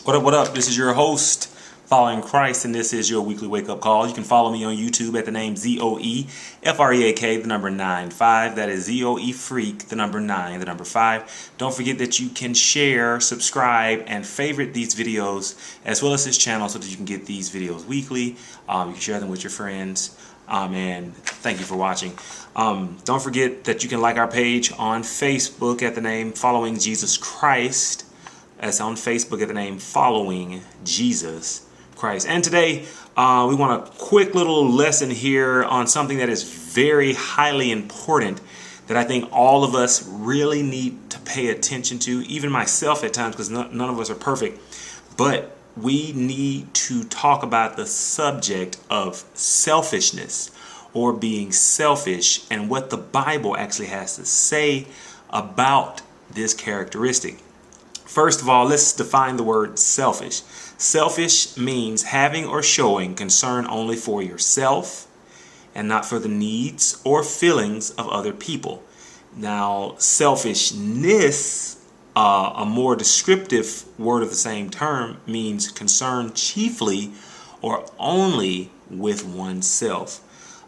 What up? This is your host, Following Christ, and this is your weekly wake-up call. You can follow me on YouTube at the name ZOE, FREAK, the number 95. That is ZOE Freak, the number 9, the number 5. Don't forget that you can share, subscribe, and favorite these videos, as well as this channel, so that you can get these videos weekly. You can share them with your friends. And thank you for watching. Don't forget that you can like our page on Facebook at the name Following Jesus Christ. That's on Facebook at the name Following Jesus Christ. And today we want a quick little lesson here on something that is very highly important that I think all of us really need to pay attention to, even myself at times, because none of us are perfect. But we need to talk about the subject of selfishness, or being selfish, and what the Bible actually has to say about this characteristic. First of all, let's define the word selfish. Selfish means having or showing concern only for yourself and not for the needs or feelings of other people. Now, selfishness, a more descriptive word of the same term, means concern chiefly or only with oneself.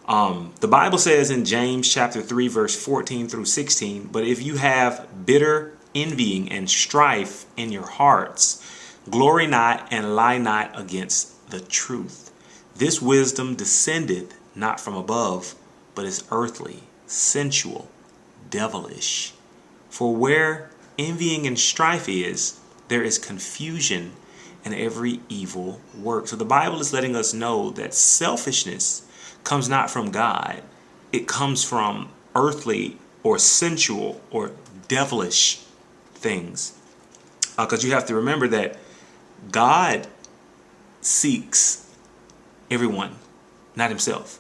The Bible says in James chapter 3 verse 14 through 16, but if you have bitter envying and strife in your hearts, glory not and lie not against the truth. This wisdom descended not from above, but is earthly, sensual, devilish. For where envying and strife is, there is confusion and every evil work. So the Bible is letting us know that selfishness comes not from God. It comes from earthly or sensual or devilish things. Because you have to remember that God seeks everyone, not himself.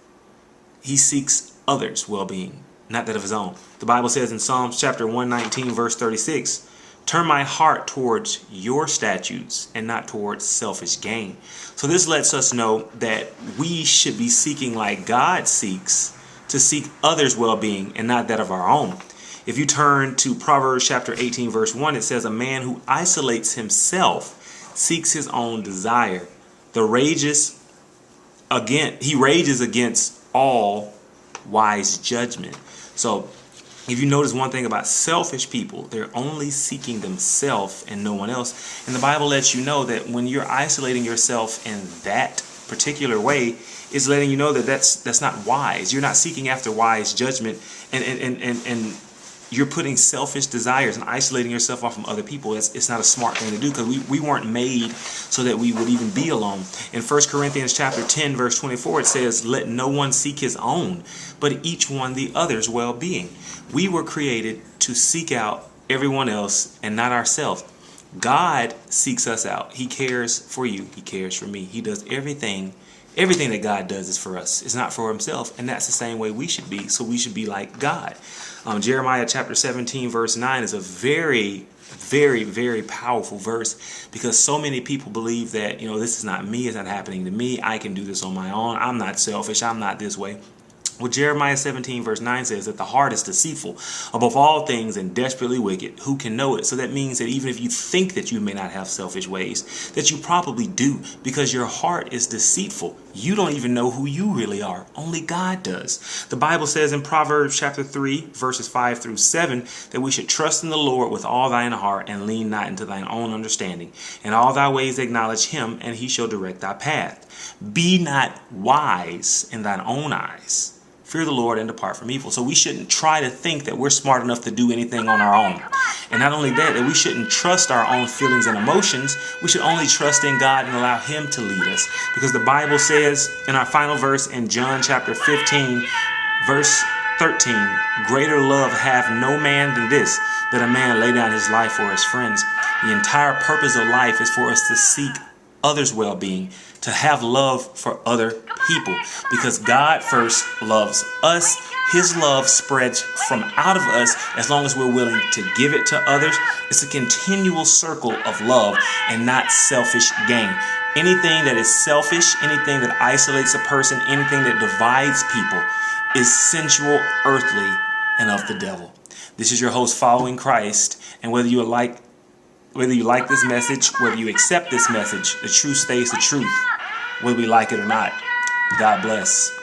He seeks others' well-being, not that of his own. The Bible says in Psalms chapter 119 verse 36, turn my heart towards your statutes and not towards selfish gain. So this lets us know that we should be seeking like God seeks, to seek others' well-being and not that of our own. If you turn to Proverbs chapter 18 verse 1, it says, a man who isolates himself seeks his own desire. He rages against all wise judgment. So if you notice one thing about selfish people, they're only seeking themselves and no one else. And the Bible lets you know that when you're isolating yourself in that particular way, it's letting you know that that's not wise. You're not seeking after wise judgment, and you're putting selfish desires and isolating yourself off from other people. It's not a smart thing to do, because we weren't made so that we would even be alone. In 1 Corinthians chapter 10 verse 24, it says, let no one seek his own, but each one the other's well-being. We were created to seek out everyone else and not ourselves. God seeks us out. He cares for you. He cares for me. He does everything. Everything that God does is for us. It's not for himself. And that's the same way we should be. So we should be like God. Jeremiah chapter 17 verse 9 is a very, very, very powerful verse, because so many people believe that, this is not me. It's not happening to me. I can do this on my own. I'm not selfish. I'm not this way. Well, Jeremiah 17 verse 9 says that the heart is deceitful above all things and desperately wicked. Who can know it? So that means that even if you think that you may not have selfish ways, that you probably do, because your heart is deceitful. You don't even know who you really are. Only God does. The Bible says in Proverbs chapter 3 verses 5 through 7 that we should trust in the Lord with all thine heart and lean not into thine own understanding. In all thy ways acknowledge him, and he shall direct thy path. Be not wise in thine own eyes. Fear the Lord and depart from evil. So we shouldn't try to think that we're smart enough to do anything on our own. And not only that we shouldn't trust our own feelings and emotions. We should only trust in God and allow him to lead us. Because the Bible says in our final verse in John chapter 15, verse 13, greater love hath no man than this, that a man lay down his life for his friends. The entire purpose of life is for us to seek others' well-being, to have love for other people, because God first loves us. His love spreads from out of us as long as we're willing to give it to others. It's a continual circle of love and not selfish gain. Anything that is selfish, anything that isolates a person, anything that divides people is sensual, earthly, and of the devil. This is your host, Following Christ, and whether you like Whether you like this message, whether you accept this message, the truth stays the truth, whether we like it or not. God bless.